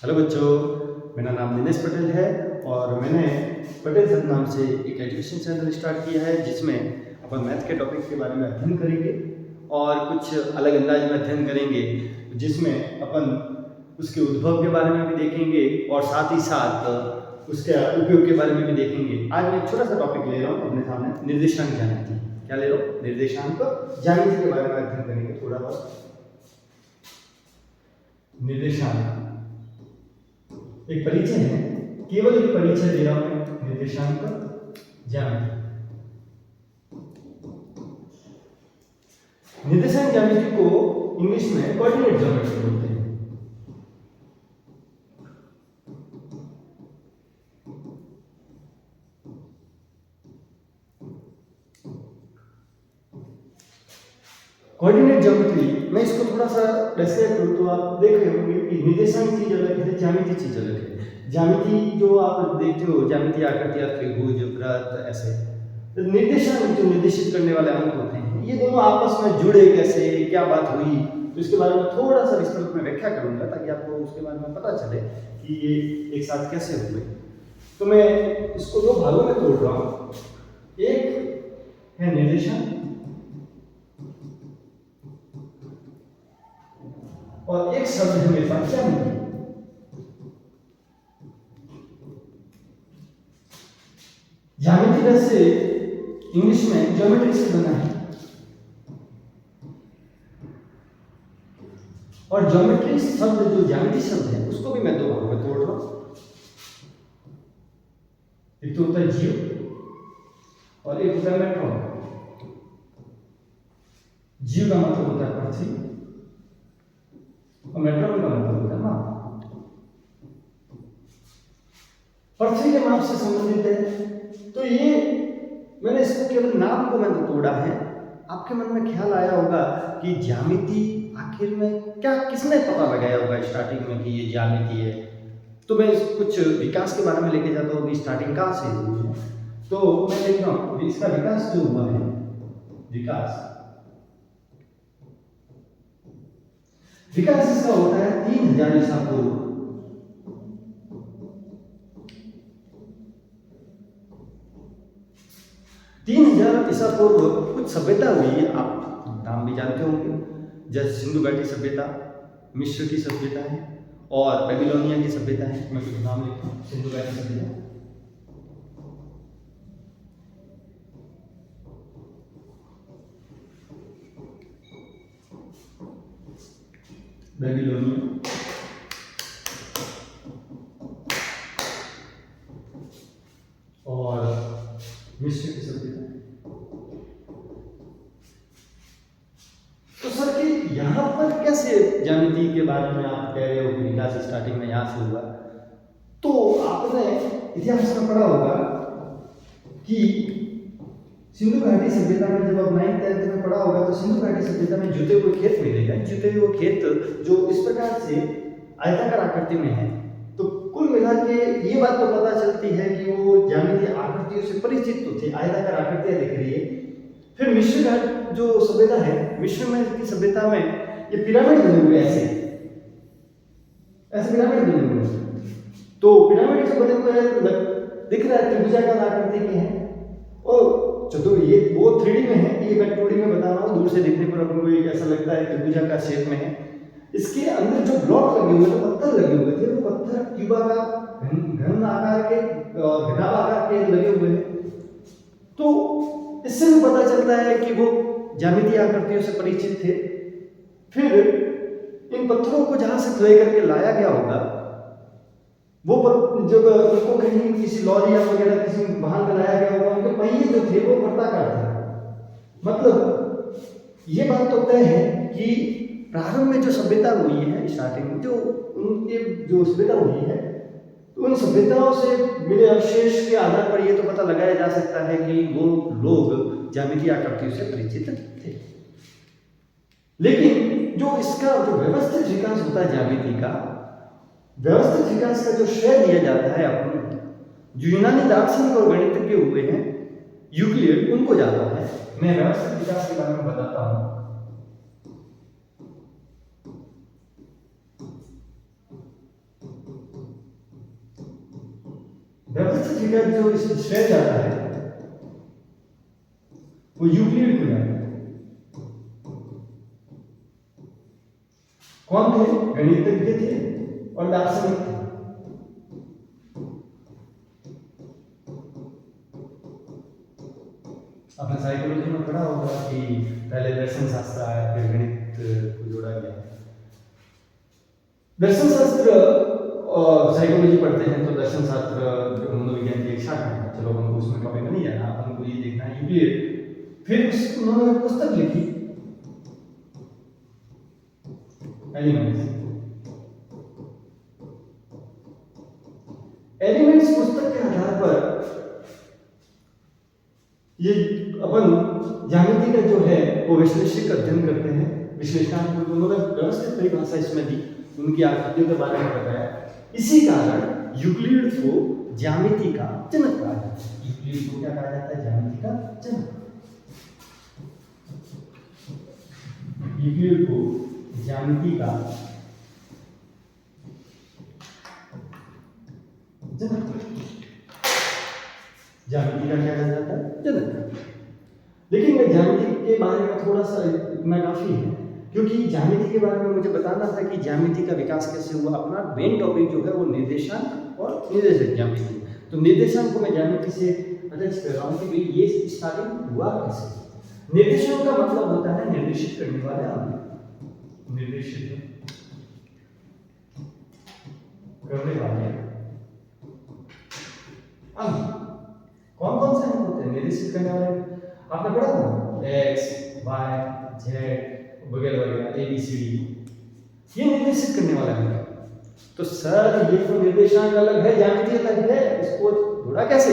Hello बच्चों, मेरा नाम दिनेश पटेल है और मैंने पटेल सर नाम से एक एजुकेशन चैनल स्टार्ट किया है जिसमें अपन मैथ के टॉपिक के बारे में अध्ययन करेंगे और कुछ अलग अंदाज में अध्ययन करेंगे जिसमें अपन उसके उद्भव के बारे में भी देखेंगे और साथ ही साथ उसके उपयोग के बारे में भी देखेंगे। आज मैं एक छोटा सा टॉपिक ले रहा हूँ अपने सामने, निर्देशांक ज्यामिति। क्या ले रहा हूँ? निर्देशांक ज्यामिति के बारे में अध्ययन करेंगे थोड़ा बहुत। निर्देशांक एक परिचय है, केवल एक परिचय दे रहा हूं मैं निर्देशांक ज्यामिति। निर्देशांक ज्यामिति को इंग्लिश में कोऑर्डिनेट ज्योमेट्री बोलते हैं। कोऑर्डिनेट ज्योमेट्री मैं इसको थोड़ा सा डिस्क्राइब करूं तो आप देख रहे होंगे कि निर्देशांक चीज अलग है, ज्यामिति चीज अलग है। ज्यामिति जो आप देखते हो, ज्यामिति आकृतियां, त्रिभुज, वृत्त, ऐसे। तो निर्देशांक जो निर्देशित करने वाले अंक होते हैं, ये दोनों आपस में जुड़े कैसे, क्या बात हुई, तो इसके बारे में थोड़ा सा विस्तृत में व्याख्या करूंगा ताकि आपको उसके बारे में पता चले कि ये एक साथ कैसे हुए। तो मैं इसको दो भागों में तोड़ रहा हूं। एक है निर्देशांक और एक शब्द है मेरे पास ज्यामिति। ज्यामिति वैसे इंग्लिश में ज्योमेट्री से बना है और ज्योमेट्री शब्द जो ज्यामिति शब्द है उसको भी मैं दो भागों में तोड़ रहा हूं। एक तो होता है जीव और एक होता है मेट्रॉन। जीव का मतलब होता है पृथ्वी और मेट्रॉन का मतलब होता है माप। पृथ्वी के माप से संबंधित है, तो ये मैंने इसको केवल नाम को मैंने तोड़ा है। आपके मन में ख्याल आया होगा कि ज्यामिति आखिर में क्या, किसने पता लगाया होगा स्टार्टिंग में कि ये ज्यामिति है। तो मैं कुछ विकास के बारे में लेके जाता हूँ कि स्टार्टिंग कहाँ से हुई है। तो मैं देख रहा हूँ इसका विकास जो हुआ है, विकास इसका होता है 3000 ईसा पूर्व। 3000 ईसा पूर्व कुछ सभ्यता हुई है, आप नाम भी जानते होंगे, जैसे सिंधु घाटी सभ्यता, मिस्र की सभ्यता है और बेबीलोनिया की सभ्यता है। मैं कुछ नाम लिखता हूँ। सिंधु घाटी सभ्यता, बेबीलोनिया और मिस्र की सभ्यता। तो सर कि यहाँ पर कैसे ज्यामिति के बारे में आप कह रहे हो कि विकास स्टार्टिंग में यहाँ से हुआ, तो आपने इतिहास में पढ़ा होगा कि सिंधु घाटी सभ्यता में जब आप 9th 10th में पढ़ा होगा तो सिंधु घाटी सभ्यता में जुते हुए खेत मिलेगा। जुते हुए खेत जो इस प्रकार से आयताकार आकृति में है, तो कुल मिला के ये बात तो पता चलती है कि वो ज्यामितीय आकृतियों से परिचित तो थे, आयताकार आकृतियां दिख रही है। फिर मिस्र घाट जो सभ्यता है, मिस्र में की सभ्यता में ये पिरामिड बने हुए ऐसे पिरामिड बने हुए हैं। तो पिरामिड जो बने हुए हैं दिख रहा है त्रिभुजाकार आकृति के हैं और चतुर, ये वो 3D में है, ये मैं 2D में बता रहा हूँ। दूर से देखने पर अपन को ये ऐसा लगता है त्रिभुजाकार शेप में है। इसके अंदर जो ब्लॉक लगे हुए थे, पत्थर लगे हुए थे, वो पत्थर क्यूबाकार घन आकार के और घनाभ आकार के लगे हुए हैं। तो इससे भी पता चलता है कि वो ज्यामितीय आकृतियों से परिचित थे। फिर इन पत्थरों को जहां से खुदाई करके लाया गया होगा, वो जब उनको कहीं किसी लॉरी या वगैरह किसी वाहन में लाया गया होगा, उनके पहिए जो थे वो वर्ताकार थे। मतलब ये बात तो तय है कि प्रारंभ में जो सभ्यता हुई है, स्टार्टिंग में जो उनके जो सभ्यता हुई है, तो उन सभ्यताओं से मिले अवशेष के आधार पर ये तो पता लगाया जा सकता है कि वो लोग ज्यामितीय आकृतियों से परिचित थे। लेकिन जो इसका जो व्यवस्थित विकास होता है ज्यामिति का, व्यवस्थित विकास का जो श्रेय दिया जाता है अपन जो यूनानी दार्शनिक और गणितज्ञ हुए हैं, यूक्लिड, उनको जाता है। मैं व्यवस्थित विकास के बारे में बताता हूं। स्थिति का जो श्रेय जाता है वो यूक्लिड को जाता है। कौन थे? गणितज्ञ थे और दार्शनिक थे। आपने साइकोलॉजी में पढ़ा होगा कि पहले दर्शन शास्त्र आया, फिर गणित को जोड़ा गया। दर्शन शास्त्र और साइकोलॉजी पढ़ते हैं तो दर्शन शास्त्र मनोविज्ञान की एक शाखा है। चलो हम उसमें टॉपिक में नहीं जाना, अपन को ये देखना है यूक्लिड। फिर उन्होंने एक पुस्तक लिखी एलिमेंट्स पुस्तक के आधार पर ये अपन ज्यामिति का जो है वो विश्लेषिक अध्ययन करते हैं। विश्लेषणात्मक उन्होंने व्यवस्थित परिभाषा इसमें दी, उनकी आकृतियों के बारे में बताया। इसी कारण यूक्लिड को ज्यामिति का जनक कहा जाता है। यूक्लिड को क्या कहा जाता है? ज्यामिति का जनक। यूक्लिड को ज्यामिति का जनक, ज्यामिति का क्या कहा जाता है? जनक। लेकिन मैं ज्यामिति के बारे में थोड़ा सा इतना काफी है, क्योंकि ज्यामिति के बारे में मुझे बताना था कि ज्यामिति का विकास कैसे हुआ। अपना मेन टॉपिक जो है वो निर्देशांक और निर्देशक ज्यामिति। तो निर्देशांक को मैं ज्यामिति से अटैच कर रहा हूँ कि भाई ये स्टार्टिंग हुआ कैसे। निर्देशांक का मतलब होता है निर्देशित करने वाले अंक, निर्देशित करने वाले अंक। कौन कौन से अंक होते हैं निर्देशित करने वाले? आपने पढ़ा होगा x, y, z वगैरह वगैरह, a b c d, ये निर्देशित करने वाला अंक। तो सर ये तो निर्देशांक अलग है, ज्यामिति अलग है, इसको जोड़ा कैसे?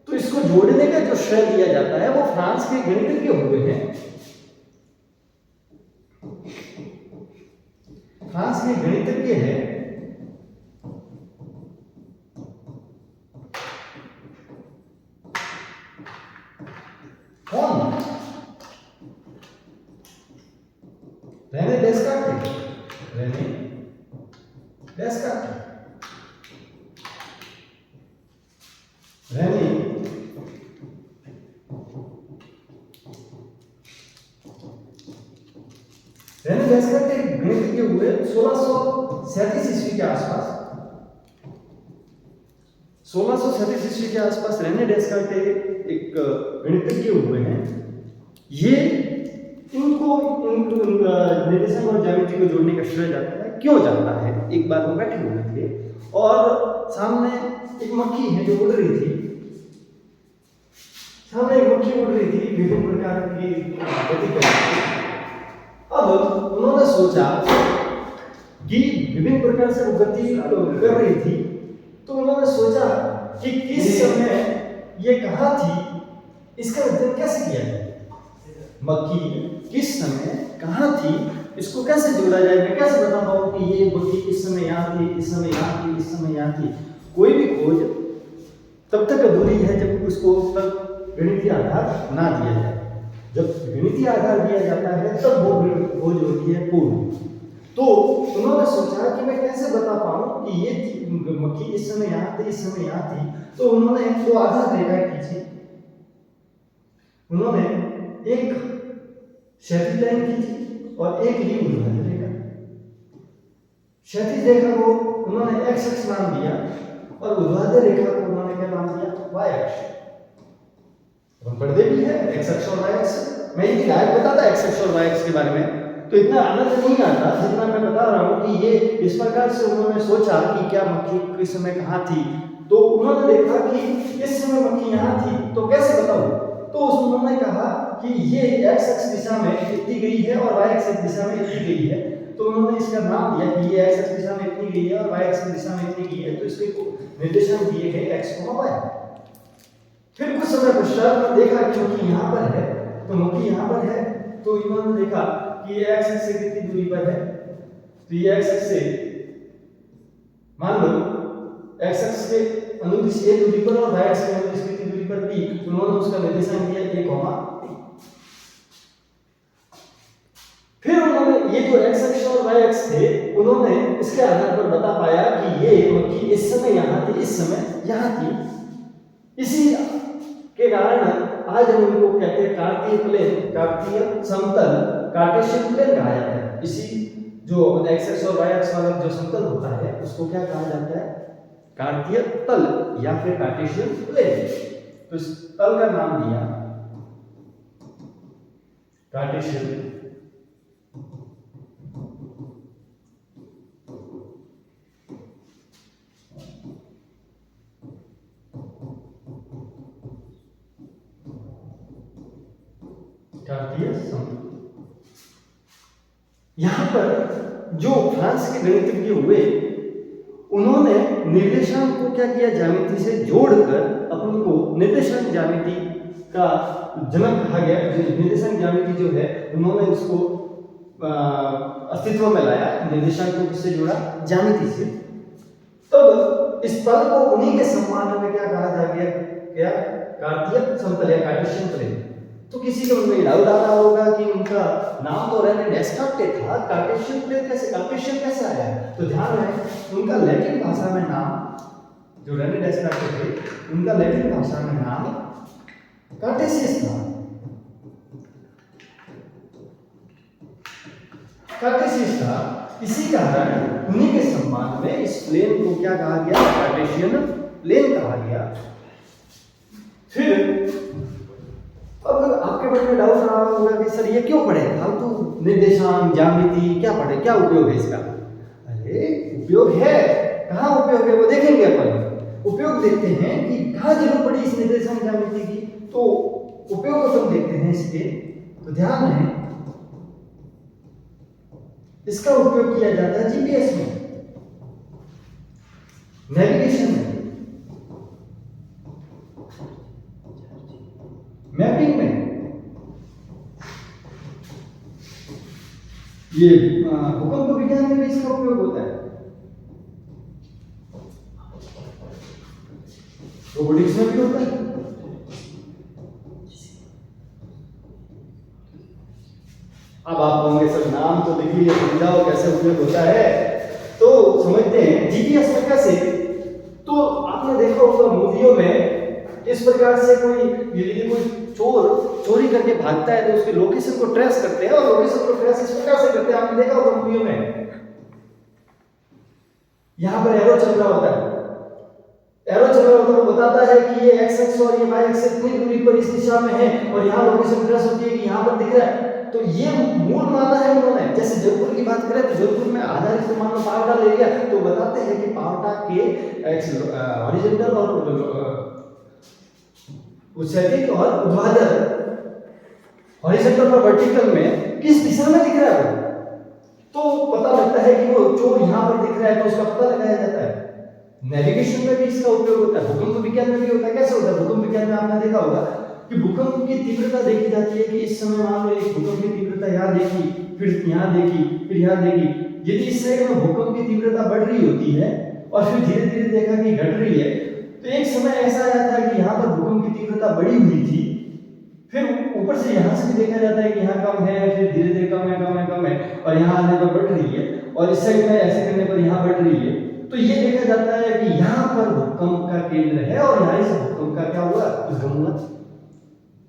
तो इसको जोड़ने का जो श्रेय दिया जाता है वो फ्रांस के गणितज्ञ हुए हैं। फ्रांस के गणितज्ञ है कौन? रेने डेस्कार्tes। रेने डेस्कार्tes। रेने डेस्कार्tes गणितज्ञ हुए 1637 ईस्वी के आसपास। 1637 ईस्वी के आसपास रेने डेस्कार्tes एक गणितज्ञ हुए हैं। ये इनको निर्देशांक और ज्यामिति को जोड़ने का श्रेय जाता है। क्यों जाता है? एक बार वो बैठे हुए थे और सामने एक मक्खी है जो उड़ रही थी। सामने एक मक्खी उड़ रही थी, विभिन्न प्रकार की गति कर रही थी। अब उन्होंने सोचा कि विभिन्न प्रकार से वो गति कर रही थी, तो उन्होंने सोचा कि किस समय ये कहाँ थी, इसका अध्ययन कैसे किया जाए। मक्खी किस समय कहाँ थी, इसको कैसे जोड़ा जाए। मैं कैसे बता पाऊँ कि ये मक्खी इस समय यहाँ थी, इस समय यहाँ थी, इस समय यहाँ थी। कोई भी खोज तब तक अधूरी है जब उसको तक गणितीय आधार ना दिया जाए। जब गणितीय आधार दिया जाता है तब वो खोज होती है पूर्ण। तो उन्होंने सोचा कि मैं कैसे बता पाऊँ कि ये मक्खी इस समय यहाँ थी, इस समय यहाँ थी। तो उन्होंने दो आधार रेखा खींची। उन्होंने एक क्षैतिज लाइन खींची और एक ली ऊर्ध्वाधर रेखा। क्षैतिज रेखा को उन्होंने x अक्ष नाम दिया और ऊर्ध्वाधर रेखा को उन्होंने क्या नाम दिया? y अक्ष। हम पढ़ते भी है x अक्ष और y अक्ष। मैं ये डायरेक्ट बताता x अक्ष और y अक्ष के बारे में तो इतना आनंद नहीं आता जितना मैं बता रहा हूँ कि ये इस प्रकार से उन्होंने सोचा कि क्या मक्खी किस समय कहाँ थी। तो उन्होंने देखा कि इस समय मक्खी यहाँ थी, तो कैसे बताऊँ? तो उन्होंने कहा कि ये x अक्ष दिशा में इतनी गई है और y अक्ष दिशा में इतनी गई है। तो उन्होंने इसका नाम दिया कि ये x अक्ष दिशा में इतनी गई है और y अक्ष दिशा में इतनी गई है। तो इसके निर्देशांक दिए गए x, y। फिर कुछ समय पश्चात देखा कि मक्खी यहाँ पर है, तो मक्खी यहाँ पर है। तो इन्होंने देखा कि ये x अक्ष से कितनी दूरी पर है। तो ये x अक्ष से मान लो x अक्ष के अनुदिश a दूरी पर और y अक्ष के अनुदिश कितनी दूरी पर b। उन्होंने उसका निर्देशांक दिया a, फिर उन्होंने ये जो x अक्ष और y अक्ष थे उन्होंने इसके आधार पर बता पाया कि ये मक्खी इस समय यहाँ थी, इस समय यहाँ थी। इसी के कारण आज हम उनको कहते हैं कार्तीय प्लेन, कार्तीय समतल, कार्टेशियन प्लेन कहा जाता है। इसी जो एक्स एक्स और वाई एक्स वाला जो समतल होता है उसको क्या कहा जाता है? कार्तीय तल या फिर कार्टेशियन प्लेन। तो इस तल का नाम दिया कार्टेशियन कार्तीय समतल। यहां पर जो फ्रांस के गणितज्ञ हुए उन्होंने निर्देशांक को क्या किया? ज्यामिति से जोड़कर अपन को निर्देशांक ज्यामिति का जनक कहा गया। निर्देशांक ज्यामिति जो है उन्होंने उसको अस्तित्व में लाया। निर्देशांक को किससे जोड़ा? ज्यामिति से। तब इस तल को उन्हीं के सम्मान में क्या कहा जा गया? क्या? कार्तीय समतल या कार्टेशियन प्लेन। तो किसी के मन में डाउट आ रहा होगा कि उनका नाम तो रेने डेस्कार्tes था, कार्टेशियन प्लेन कैसे, कार्टेशियन कैसे आया? तो ध्यान रहे उनका लैटिन भाषा में नाम, जो रेने डेस्कार्tes थे उनका लैटिन भाषा में नाम कार्टेशियस था। कार्टेशियस था। इसी कारण उन्हीं के सम्मान में इस प्लेन को क्या कहा गया? कार्टेशियन प्लेन कहा गया। फिर अब आपके मन में डाउट आ रहा होगा कि सर ये क्यों पढ़े? फालतू निर्देशांक ज्यामिति क्या पढ़े, क्या उपयोग है इसका? अरे उपयोग है, कहाँ उपयोग है वो देखेंगे अपन। उपयोग देखते हैं कि कहाँ जरूरत पड़ी इस निर्देशांक ज्यामिति की, तो उपयोग अपन देखते हैं इसके। तो ध्यान है इसका उपयोग किया जाता है जीपीएस में, नेविगेशन में, मैपिंग में। ये भूकंप विज्ञान में भी इसका उपयोग होता है, रोबोटिक्स में भी होता है। अब आप कहोगे सर नाम तो लिख लीजिए, समझाओ कैसे उपयोग होता है। तो समझते हैं जीपीएस में कैसे। तो आपने देखा होगा मूवियों में इस प्रकार से कोई चोर चोरी करके भागता है तो उसकी लोकेशन को ट्रेस करते हैं, और लोकेशन को ट्रेस इस प्रकार से करते हैं, आपने देखा होगा मूवियों में। यहां पर एरो चल रहा होता है, एरो चल रहा होता है, वो बताता है कि ये एक्स एक्स और ये वाई एक्स इतनी दूरी पर इस दिशा में है, और यहाँ लोकेशन ट्रेस होती है कि यहाँ पर दिख रहा है। तो ये मूल माना है उन्होंने। जैसे जयपुर की बात करें तो जयपुर में आधारित मान लो पावटा ले लिया, तो बताते हैं कि पावटा के हॉरिजॉन्टल और क्षैतिज और ऊर्ध्वाधर, हॉरिजॉन्टल और वर्टिकल में किस दिशा में दिख रहा है वो, तो पता लगता है कि वो चोर यहाँ पर दिख रहा है, तो उसका पता लगाया जाता है। नेविगेशन में भी इसका उपयोग होता है, भूकंप विज्ञान में भी होता है। कैसे होता है? भूकंप विज्ञान में आपने देखा होगा कि भूकंप की तीव्रता देखी जाती है कि इस समय मान लो एक भूकंप की तीव्रता यहाँ देखी, फिर यहाँ देखी, फिर यहाँ देखी। यदि इस साइड में भूकंप की तीव्रता बढ़ रही होती है और फिर धीरे धीरे देखा कि घट रही है, तो एक समय ऐसा आया था कि यहाँ पर भूकंप की तीव्रता बढ़ी हुई थी, फिर ऊपर से यहाँ से भी देखा जाता है कि यहाँ कम है, फिर धीरे धीरे कम है, कम है, कम है, और यहाँ आने पर बढ़ रही है, और इस साइड में ऐसे करने पर यहाँ बढ़ रही है। तो ये देखा जाता है कि यहाँ पर भूकंप का केंद्र है और यहाँ से भूकंप का क्या हुआ? उद्गम हुआ।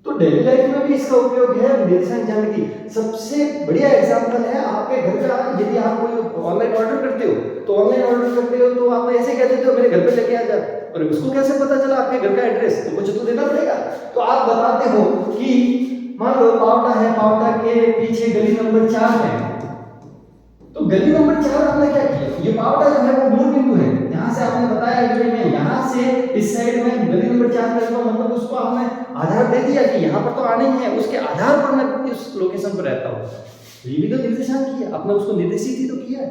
तो डेली लाइफ में भी इसका उपयोग है निर्देशांक ज्यामिति। सबसे बढ़िया एग्जांपल है आपके घर का, यदि आप कोई ऑनलाइन ऑर्डर करते हो, तो ऑनलाइन ऑर्डर करते हो तो आप ऐसे कहते हो मेरे घर पे लेके आ जा, और उसको कैसे पता चला आपके घर का एड्रेस? तो कुछ तो देना पड़ेगा। तो आप बताते हो कि मान लो पावटा है, पावटा के पीछे गली नंबर 4 है, तो गली नंबर 4 आपने क्या किया? ये पावटा जो है वो मूल बिंदु है, यहाँ से आपने बताया कि मैं यहाँ से इस साइड में गली नंबर 4 करता हूँ, मतलब उसको आपने आधार दे दिया कि यहाँ पर तो आना ही है, उसके आधार पर मैं इस लोकेशन पर रहता हूँ। ये भी तो निर्देशांक किया, आपने उसको निर्देशित ही तो किया है।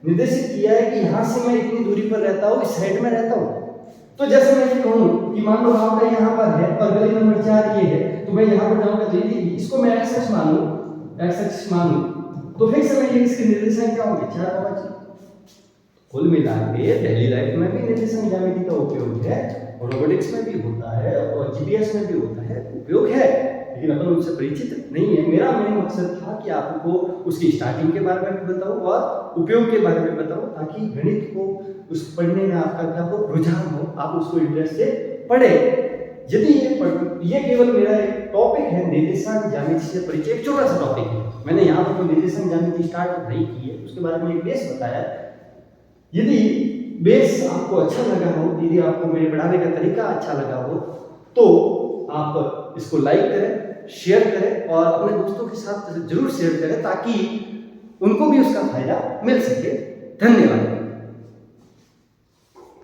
निर्देशित किया है कि यहाँ से मैं इतनी दूरी पर रहता हूँ, इस साइड में रहता हूँ। तो जैसे मैं ये कहूँ कि मान लो पावटा यहाँ पर है और गली नंबर 4 ये है, तो मैं यहाँ पर जाऊँगा तो इसको मैं एक्स एक्स मान लूँ, एक्स एक्स मान लूँ, तो फिर से मैं ये इसके निर्देशांक क्या होंगे? 4 5। कुल मिला के डेली लाइफ में भी निर्देशांक ज्यामिति का उपयोग है, और रोबोटिक्स में भी होता है, और जीपीएस में भी होता है, उपयोग है, लेकिन अपन उससे परिचित नहीं है। मेरा मेन मकसद था कि आपको उसकी स्टार्टिंग के बारे में भी बताऊं और उपयोग के बारे में बताऊं, ताकि गणित को उस पढ़ने में आपका क्या हो, रुझान हो, आप उसको इंटरेस्ट से पढ़े। यदि ये केवल मेरा एक टॉपिक है, निर्देशांक ज्यामिति से परिचय, एक छोटा सा टॉपिक है। मैंने यहाँ पर तो निर्देशांक ज्यामिति स्टार्ट नहीं की है, उसके बारे में एक बेस बताया। यदि बेस आपको अच्छा लगा हो, यदि आपको मेरे पढ़ाने का तरीका अच्छा लगा हो, तो आप इसको लाइक करें, शेयर करें और अपने दोस्तों के साथ जरूर शेयर करें ताकि उनको भी उसका फायदा मिल सके। धन्यवाद।